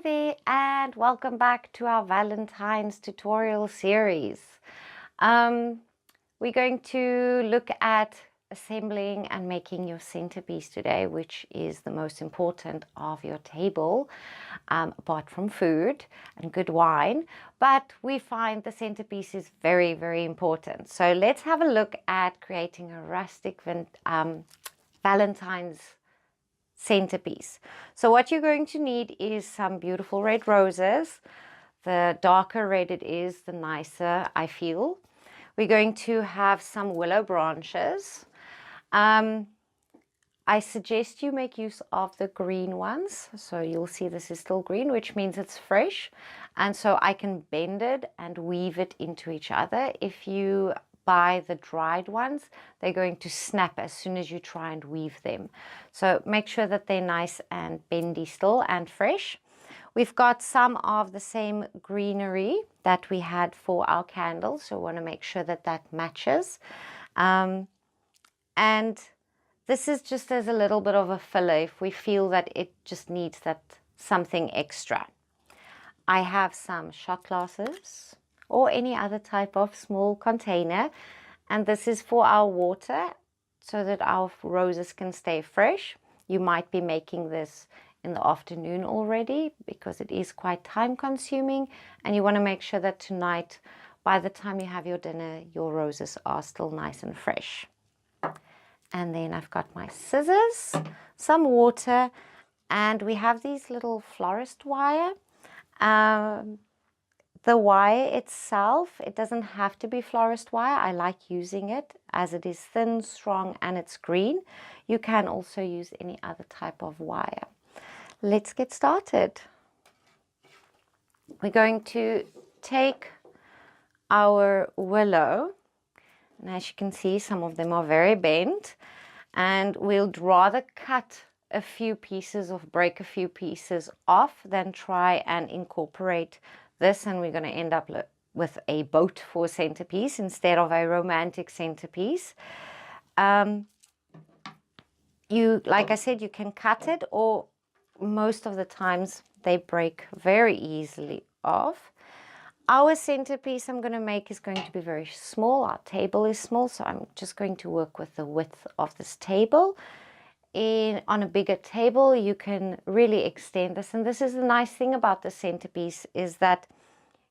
there, and welcome back to our Valentine's tutorial series. We're going to look at assembling and making your centerpiece today, which is the most important of your table, apart from food and good wine. But we find the centerpiece is very, very important. So let's have a look at creating a rustic Valentine's centerpiece. So what you're going to need is some beautiful red roses. The darker red it is, the nicer I feel. We're going to have some willow branches. I suggest you make use of the green ones. So you'll see this is still green, which means it's fresh. And so I can bend it and weave it into each other. If you buy the dried ones, they're going to snap as soon as you try and weave them. So make sure that they're nice and bendy still and fresh. We've got some of the same greenery that we had for our candles, so we want to make sure that that matches. And this is just as a little bit of a filler if we feel that it just needs that something extra. I have some shot glasses or any other type of small container, and this is for our water so that our roses can stay fresh. You might be making this in the afternoon already because it is quite time consuming, and you want to make sure that tonight, by the time you have your dinner, your roses are still nice and fresh. And then I've got my scissors, some water, and we have these little florist wire. The wire itself, it doesn't have to be florist wire. I like using it as it is thin, strong, and it's green. You can also use any other type of wire. Let's get started. We're going to take our willow, and as you can see, some of them are very bent, and we'll rather cut a few pieces or break a few pieces off than try and incorporate this, and we're going to end up with a boat for a centerpiece instead of a romantic centerpiece. Like I said, you can cut it, or most of the times they break very easily off. Our centerpiece I'm going to make is going to be very small. Our table is small, so I'm just going to work with the width of this table. On a bigger table, you can really extend this. And this is the nice thing about the centerpiece, is that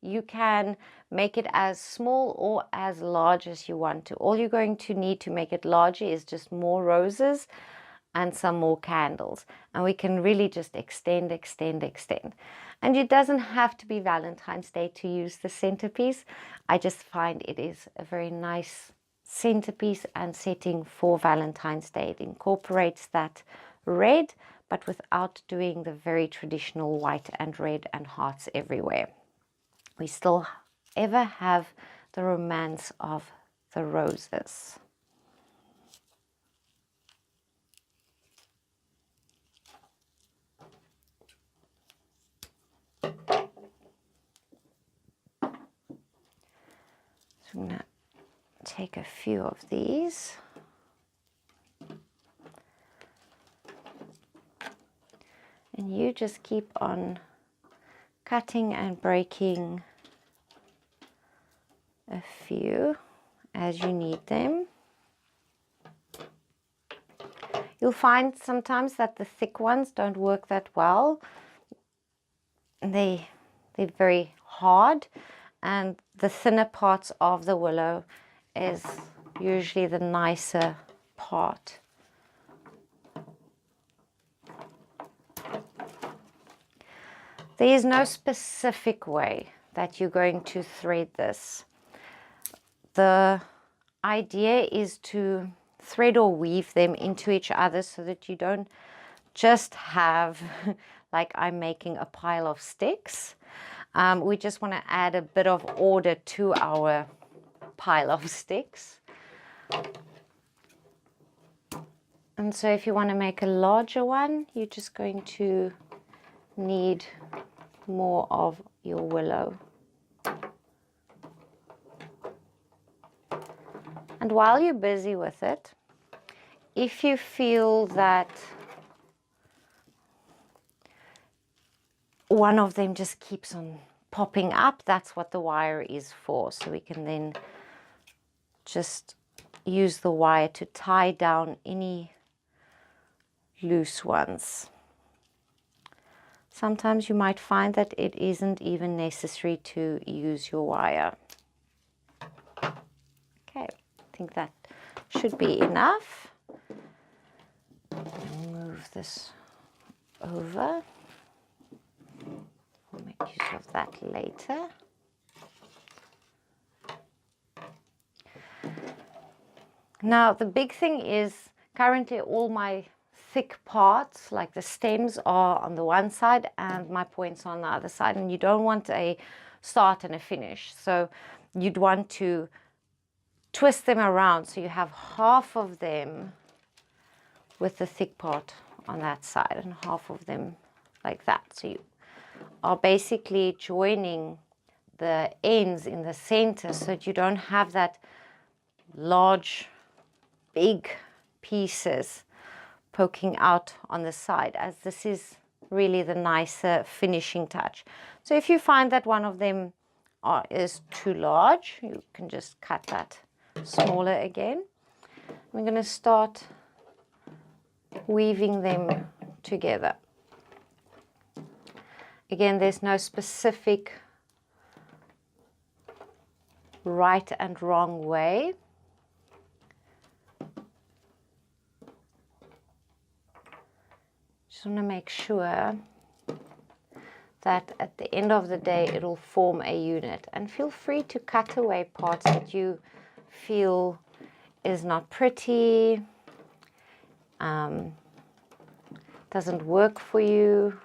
you can make it as small or as large as you want to. All you're going to need to make it larger is just more roses and some more candles. And we can really just extend. And it doesn't have to be Valentine's Day to use the centerpiece. I just find it is a very nice centerpiece and setting for Valentine's Day. It incorporates that red, but without doing the very traditional white and red and hearts everywhere. We still ever have the romance of the roses. So I'm going to take a few of these. And you just keep on cutting and breaking a few as you need them. You'll find sometimes that the thick ones don't work that well. They're very hard, and the thinner parts of the willow is usually the nicer part. There is no specific way that you're going to thread this. The idea is to thread or weave them into each other so that you don't just have, like I'm making a pile of sticks. We just want to add a bit of order to our pile of sticks. And so if you want to make a larger one, you're just going to need more of your willow. And while you're busy with it, if you feel that one of them just keeps on popping up, that's what the wire is for. So we can then just use the wire to tie down any loose ones. Sometimes you might find that it isn't even necessary to use your wire. Okay, I think that should be enough. Move this over. We'll make use of that later. Now the big thing is currently all my thick parts, like the stems, are on the one side and my points are on the other side, and you don't want a start and a finish. So you'd want to twist them around so you have half of them with the thick part on that side and half of them like that. So you are basically joining the ends in the center so that you don't have that large, big pieces poking out on the side, as this is really the nicer finishing touch. So if you find that one of them is too large, you can just cut that smaller again. We're going to start weaving them together. Again, there's no specific right and wrong way. Just want to make sure that at the end of the day it'll form a unit, and feel free to cut away parts that you feel is not pretty, doesn't work for you.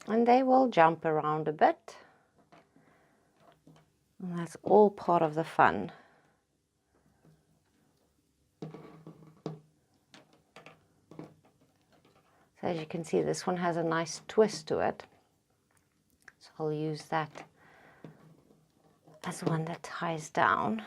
And they will jump around a bit. And that's all part of the fun. So as you can see, this one has a nice twist to it. So I'll use that as one that ties down.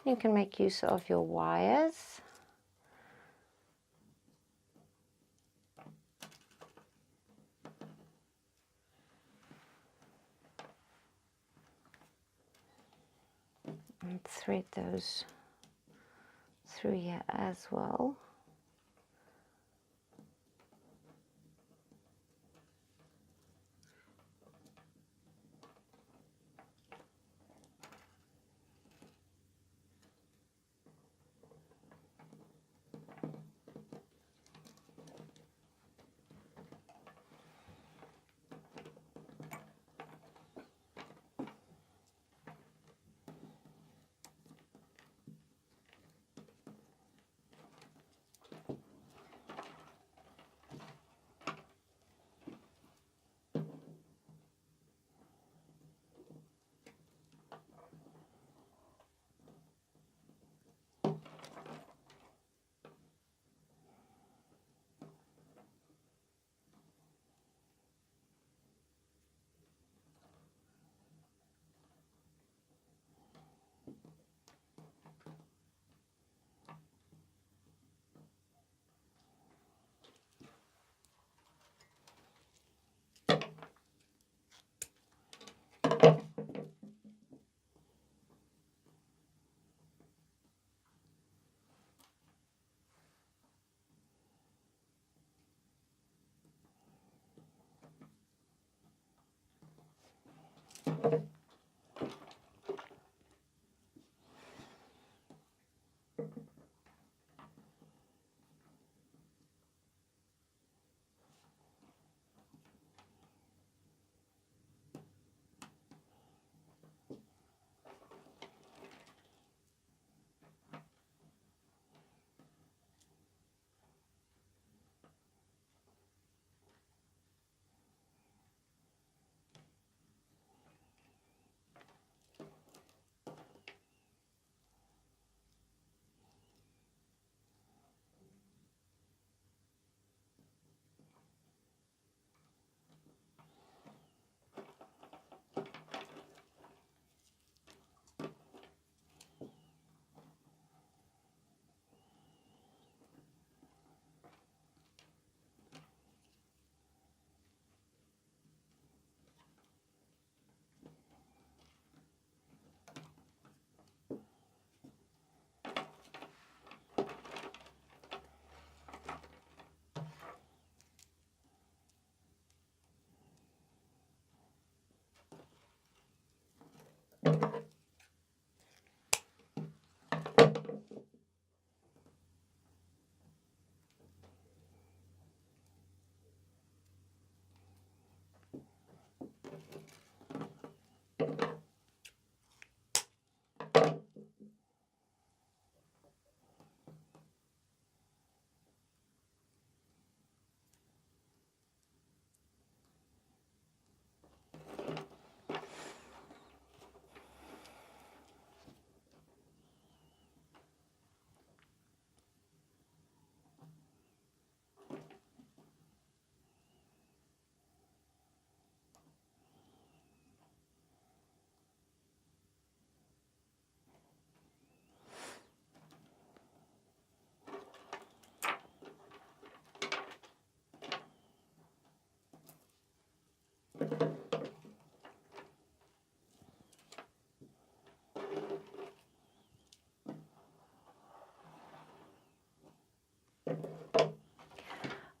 You can make use of your wires. And thread those through here as well.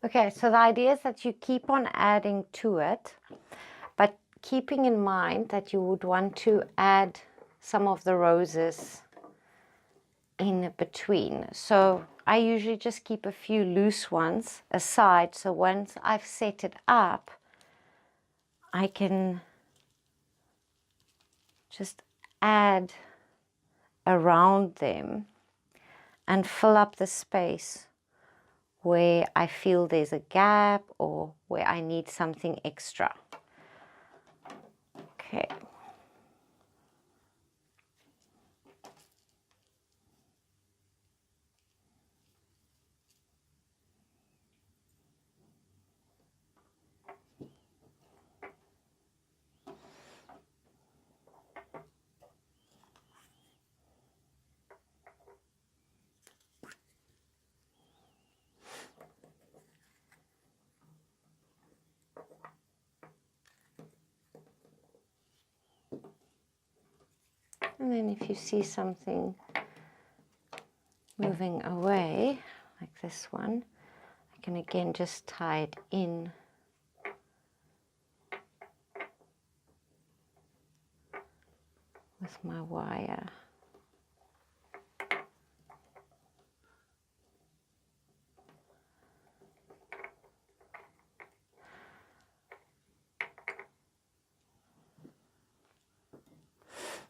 Okay, so the idea is that you keep on adding to it, but keeping in mind that you would want to add some of the roses in between. So I usually just keep a few loose ones aside, so once I've set it up, I can just add around them and fill up the space where I feel there's a gap or where I need something extra. Okay. And then if you see something moving away, like this one, I can again just tie it in with my wire.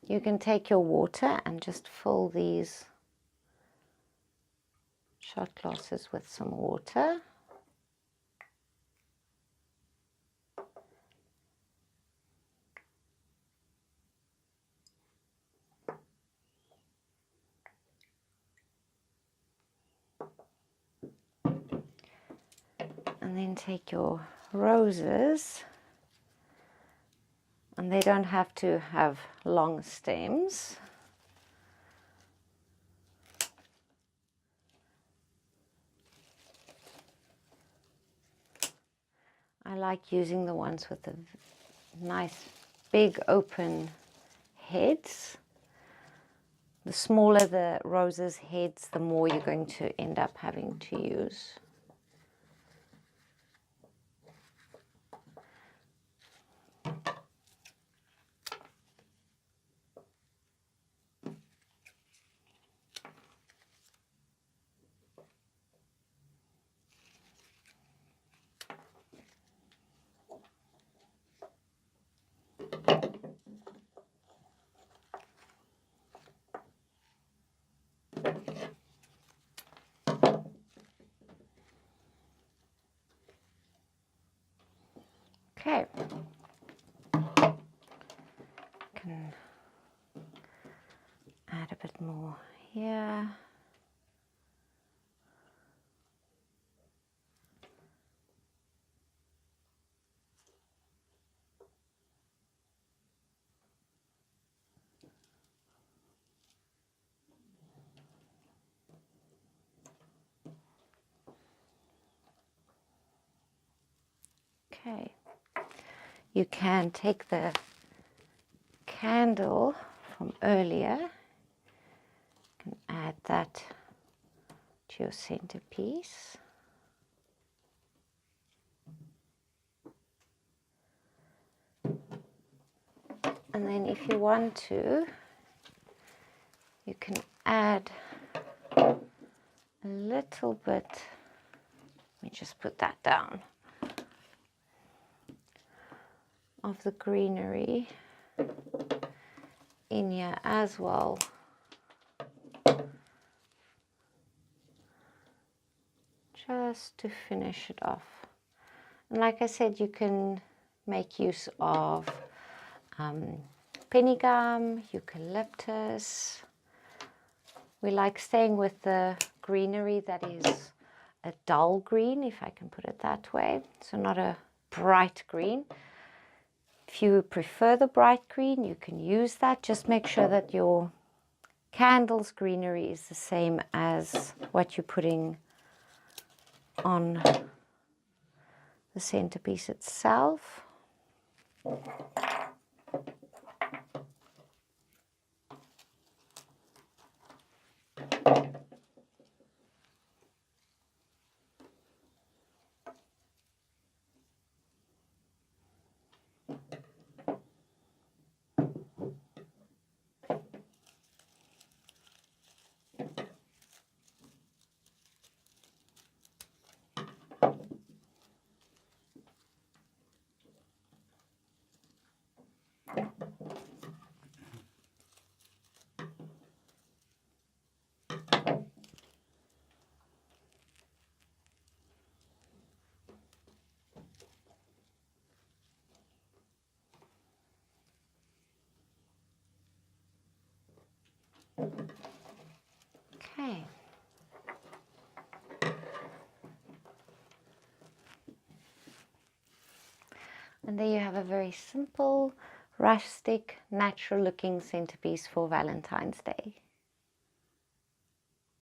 You can take your water and just fill these shot glasses with some water. And then take your roses, and they don't have to have long stems. I like using the ones with the nice big open heads. The smaller the roses' heads, the more you're going to end up having to use. bit more here. Okay, you can take the candle from earlier, you can add that to your centerpiece. And then if you want to, you can add a little bit, let me just put that down, of the greenery in here as well. Just to finish it off. And like I said, you can make use of penny gum, eucalyptus. We like staying with the greenery that is a dull green, if I can put it that way. So not a bright green. If you prefer the bright green, you can use that. Just make sure that your candle's greenery is the same as what you're putting on the centerpiece itself. Okay. And there you have a very simple, rustic, natural looking centerpiece for Valentine's Day.